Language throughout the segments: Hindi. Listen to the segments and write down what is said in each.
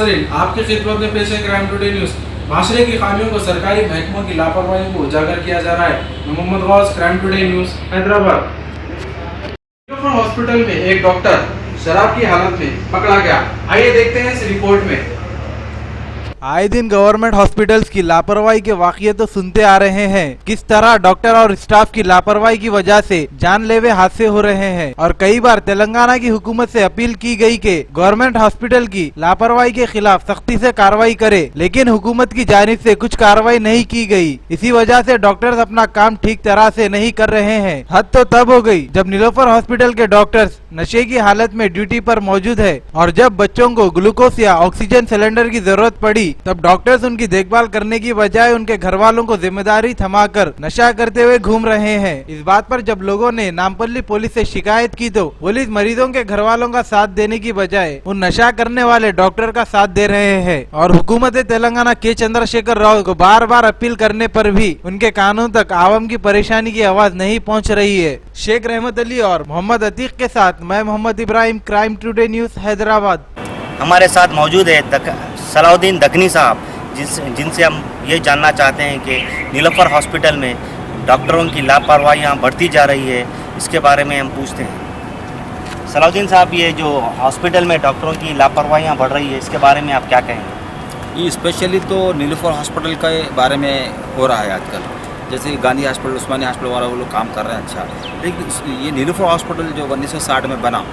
नाज़रीन, आपकी खिदमत में पेश है क्राइम टुडे न्यूज़। माशरे की खामियों को सरकारी महकमों की लापरवाही को उजागर किया जा रहा है। मैं Mohammed Ghaus, crime today news, Hyderabad. Niloufer hospital में एक डॉक्टर शराब की हालत में पकड़ा गया। आइए देखते हैं इस रिपोर्ट में। आए दिन गवर्नमेंट हॉस्पिटल्स की लापरवाही के वाक़ये तो सुनते आ रहे हैं। किस तरह डॉक्टर और स्टाफ की लापरवाही की वजह से जानलेवा हादसे हो रहे हैं और कई बार तेलंगाना की हुकूमत से अपील की गई कि गवर्नमेंट हॉस्पिटल की लापरवाही के खिलाफ सख्ती से कार्रवाई करे, लेकिन हुकूमत की जानिब से कुछ कार्रवाई नहीं की गई। इसी वजह से डॉक्टर्स अपना काम ठीक तरह से नहीं कर रहे हैं। हद तो तब हो गई जब नीलोफर हॉस्पिटल के डॉक्टर्स नशे की हालत में ड्यूटी पर मौजूद है और जब बच्चों को ग्लूकोज या ऑक्सीजन सिलेंडर की जरूरत पड़ी तब डॉक्टर्स उनकी देखभाल करने की बजाय उनके घर वालों को जिम्मेदारी थमाकर नशा करते हुए घूम रहे हैं। इस बात पर जब लोगों ने नामपल्ली पुलिस से शिकायत की तो पुलिस मरीजों के घर वालों का साथ देने की बजाय उन नशा करने वाले डॉक्टर का साथ दे रहे हैं और हुकूमत तेलंगाना के चंद्रशेखर राव को बार बार अपील करने पर भी उनके कानून तक आवाम की परेशानी की आवाज नहीं पहुँच रही है। शेख रहमत अली और मोहम्मद अतीक के साथ मैं Mohammed Ibrahim, crime today news, Hyderabad. हमारे साथ मौजूद है सलाउद्दीन दखनी साहब, जिनसे हम ये जानना चाहते हैं कि नीलोफर हॉस्पिटल में डॉक्टरों की लापरवाहियाँ बढ़ती जा रही है, इसके बारे में हम पूछते हैं। सलाउद्दीन साहब, ये जो हॉस्पिटल में डॉक्टरों की लापरवाहियाँ बढ़ रही है, इसके बारे में आप क्या कहेंगे? ये स्पेशली तो नीलोफर हॉस्पिटल के बारे में हो रहा है आजकल। जैसे गांधी हॉस्पिटल, उस्मानी हॉस्पिटल वाला वो लोग काम कर रहे हैं अच्छा, लेकिन ये नीलोफर हॉस्पिटल जो 1960 में बना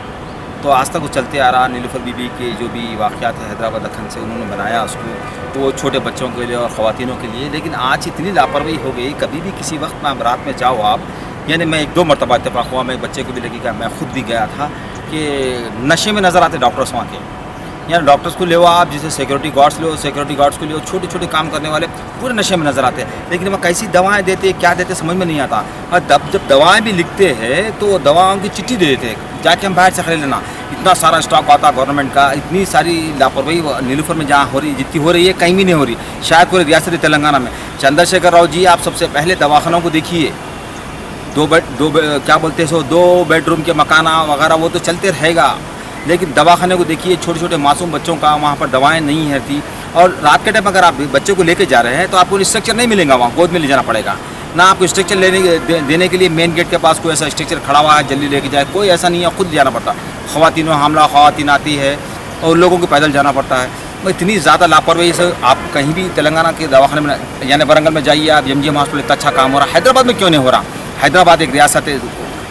तो आज तक वो चलते आ रहा। नीलोफर बीबी के जो भी वाक़यात है हैदराबाद दक्खन से, उन्होंने बनाया उसको, तो वो छोटे बच्चों के लिए और ख़वातीनों के लिए। लेकिन आज इतनी लापरवाही हो गई, कभी भी किसी वक्त में रात में जाओ आप, यानी मैं 1-2 मरतबा इत्तेफाक हुआ, मैं बच्चे को भी लेके गया, मैं खुद भी गया था, कि नशे में नज़र आते डॉक्टर्स वहाँ के। यानी डॉक्टर्स को ले आप, जैसे सिक्योरिटी गार्ड्स लो, सिक्योरिटी गार्ड्स को ले, छोटे छोटे काम करने वाले पूरे नशे में नज़र आते हैं। लेकिन वो कैसी दवाएं देते, क्या देते, समझ में नहीं आता। और जब दवाएं भी लिखते हैं तो दवाओं की चिट्ठी दे देते हैं, जाके हम बाहर से खरीद लेना। इतना सारा स्टॉक आता गवर्नमेंट का, इतनी सारी लापरवाही नीलोफर में जहाँ हो रही, जितनी हो रही है कहीं भी नहीं हो रही, शायद पूरे रियासत तेलंगाना में। चंद्रशेखर राव जी, आप सबसे पहले दवाखानों को देखिए, 2 बेडरूम के मकाना वगैरह वो तो चलते रहेगा, लेकिन दवाखाने को देखिए, छोटे छोटे मासूम बच्चों का वहाँ पर दवाएं नहीं है थी। और रात के टाइम अगर आप बच्चे को लेके जा रहे हैं तो आपको स्ट्रक्चर नहीं मिलेगा, वहाँ गोद में ले जाना पड़ेगा ना। आपको स्ट्रक्चर देने के लिए मेन गेट के पास कोई ऐसा स्ट्रक्चर खड़ा हुआ है जल्दी लेके जाए, कोई ऐसा नहीं है, खुद जाना पड़ता। ख़वातीन हमला, ख़वातीन आती है और लोगों को पैदल जाना पड़ता है। इतनी ज़्यादा लापरवाही से आप कहीं भी तेलंगाना के दवाखाने में, यानी वारंगल में जाइए आप, MGM हॉस्पिटल इतना अच्छा काम हो रहा है, हैदराबाद में क्यों नहीं हो रहा? हैदराबाद एक रियासत है,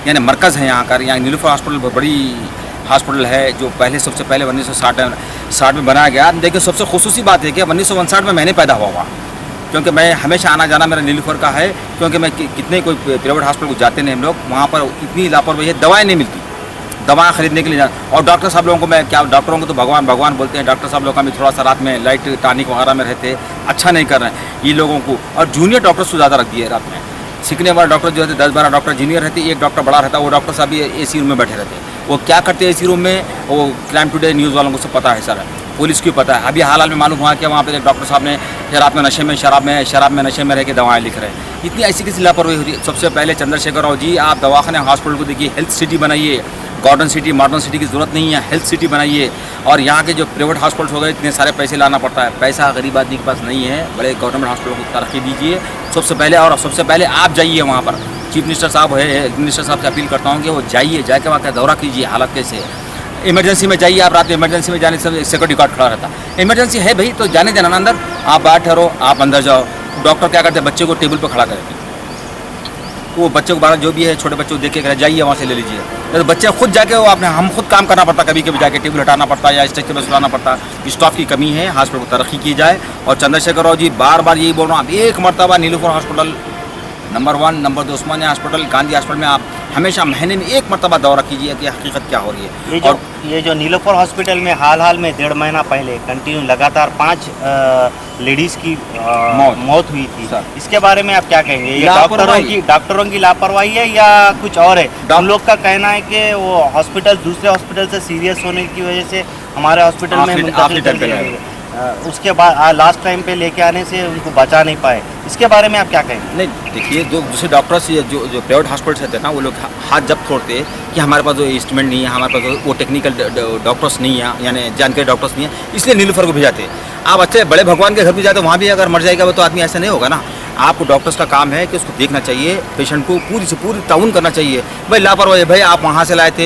यानी मरकज़ है यहाँ का। यहाँ नीलोफर हॉस्पिटल बहुत बड़ी हॉस्पिटल है, जो सबसे पहले 1960 में बनाया गया। देखिए, सबसे खुसूसी बात है कि 1959 में मैंने पैदा हुआ, क्योंकि मैं हमेशा आना जाना मेरा नीलोफर का है, क्योंकि मैं कितने कोई प्राइवेट हॉस्पिटल को जाते नहीं हम लोग, वहाँ पर इतनी लापरवाही है, दवाएं नहीं मिलती, दवाएं खरीदने के लिए जाना। और डॉक्टर साहब लोगों को मैं क्या, डॉक्टरों को तो भगवान बोलते हैं, डॉक्टर साहब लोग का भी थोड़ा सा रात में लाइट टॉनिक वगैरह में रहते, अच्छा नहीं कर रहे हैं ये लोगों को। और जूनियर डॉक्टर्स को ज़्यादा रख दिए रात में, सीखने वाले डॉक्टर जो है 10-12 डॉक्टर जूनियर रहते, एक डॉक्टर बड़ा रहता है, वो डॉक्टर साहब भी AC रूम में बैठे रहते हैं। वो क्या करते हैं AC रूम में, वो क्राइम टुडे न्यूज़ वालों को सब पता है सर, पुलिस को पता है। अभी हाल में मालूम हुआ कि वहाँ पे एक डॉक्टर साहब ने रात में नशे में शराब में नशे में रह के दवाएँ लिख रहे हैं। इतनी ऐसी किसी लापरवाही होती है। सबसे पहले चंद्रशेखर राव जी, आप दवाखाने हॉस्पिटल को देखिए, हेल्थ सिटी बनाइए, गॉर्डन सिटी मॉडर्न सिटी की ज़रूरत नहीं है, हेल्थ सिटी बनाइए। और यहाँ के जो प्राइवेट हॉस्पिटल हो गए, इतने सारे पैसे लाना पड़ता है, पैसा गरीब आदमी के पास नहीं है। बड़े गवर्नमेंट हॉस्पिटल को तरक्की दीजिए सबसे पहले, और सबसे पहले आप जाइए वहाँ पर। चीफ मिनिस्टर साहब है, हेल्थ मिनिस्टर साहब से अपील करता हूँ कि वो जाइए, जाके वहाँ का दौरा कीजिए, हालत कैसे है। इमरजेंसी में जाइए आप, रात में इमरजेंसी में जाने से सिक्योरिटी गार्ड खड़ा रहता है। इमरजेंसी है भाई तो जाने देना ना अंदर, आप बाहर ठहरो, आप अंदर जाओ। डॉक्टर क्या करते हैं, बच्चे को टेबल पर खड़ा करेंगे, वो बच्चे को बाहर जो भी है, छोटे बच्चे को देख के जाइए वहाँ से ले लीजिए। तो बच्चे खुद जाके वो अपने, हम खुद काम करना पड़ता, कभी कभी जाके टेबल हटाना पड़ता है या स्ट्रक्चर में सुधारना पड़ता है। स्टाफ की कमी है, हॉस्पिटल को तरक्की की जाए। और चंद्रशेखर राव जी, बार बार यही बोल रहा हूँ, आप एक मरतबा नीलोफर हॉस्पिटल नंबर 1, नंबर 2 उस्मानिया हॉस्पिटल, गांधी हॉस्पिटल में आप हमेशा महीने में एक मरतबा दौरा कीजिए कि हकीकत क्या हो रही है। ये जो नीलोफर हॉस्पिटल में हाल में 1.5 महीना पहले कंटिन्यू लगातार 5 लेडीज़ की मौत हुई थी, इसके बारे में आप क्या कहेंगे? ये डॉक्टरों की लापरवाही है या कुछ और है? हम लोग का कहना है कि वो हॉस्पिटल दूसरे हॉस्पिटल से सीरियस होने की वजह से हमारे हॉस्पिटल में मुंतकिल कर दिया गया। उसके बाद लास्ट टाइम पे लेके आने से उनको बचा नहीं पाए, इसके बारे में आप क्या कहेंगे? नहीं देखिए, दूसरे डॉक्टर्स जो प्राइवेट हॉस्पिटल्स रहते हैं ना, वो लोग हाथ जब छोड़ते कि हमारे पास जो इंस्ट्रूमेंट नहीं है, हमारे पास वो टेक्निकल डॉक्टर्स नहीं है, यानी जानकारी डॉक्टर्स नहीं है, इसलिए नीलूफर को भेजाते। आप अच्छे बड़े भगवान के घर भी जाते, वहाँ भी अगर मर जाएगा वो तो आदमी, ऐसा नहीं होगा ना। आपको डॉक्टर्स का काम है कि उसको देखना चाहिए, पेशेंट को पूरी से पूरी ताउन करना चाहिए। भाई लापरवाही, भाई आप वहाँ से लाए थे,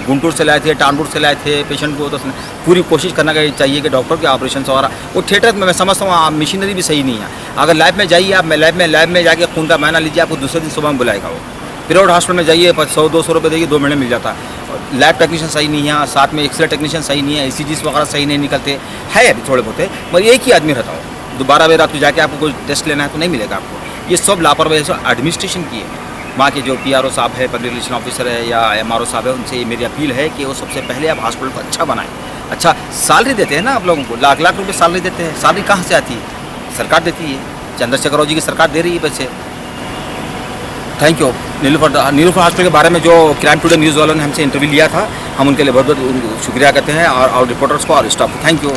गुंटूर से लाए थे, टानपुर से लाए थे पेशेंट को, तो पूरी कोशिश करना चाहिए कि डॉक्टर के ऑपरेशन से हो रहा। वो थिएटर में मैं समझता हूँ मशीनरी भी सही नहीं है। अगर लैब में जाइए, आप लैब में जाके खून का मायना लीजिए, आपको दूसरे दिन सुबह में बुलाएगा वो। प्राइवेट हॉस्पिटल में जाइए, 100-200 रुपये देखिए 2 महीने मिल जाता है। लैब टेक्नीशियन सही नहीं है, साथ में एक्सरे टेक्नीशियन सही नहीं है, ECGs वगैरह सही नहीं निकलते है, अभी थोड़े बहुत है, मगर एक ही आदमी रहता हो। दोबारा बेर आपको जाके आपको कोई टेस्ट लेना है तो नहीं मिलेगा आपको। ये सब लापरवाही एडमिनिस्ट्रेशन की है। वहाँ के जो PRO साहब है, पब्लिक रिलेशन ऑफिसर है, या MRO साहब है, उनसे मेरी अपील है कि वो सबसे पहले आप हॉस्पिटल को अच्छा बनाएं। अच्छा सैलरी देते हैं ना आप लोगों को, लाख लाख रुपए सैलरी देते हैं। सैलरी कहाँ से आती है? सरकार देती है, चंद्रशेखर राव जी की सरकार दे रही है पैसे। Thank you. नीलूफर हॉस्पिटल के बारे में जो क्राइम टुडे न्यूज़ वालों ने हमसे इंटरव्यू लिया था, हम उनके लिए बहुत बहुत शुक्रिया करते हैं, और रिपोर्टर्स को और स्टाफ को थैंक यू।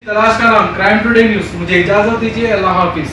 तलाश का नाम क्राइम टुडे न्यूज़। मुझे इजाज़त दीजिए, अल्लाह हाफिज़।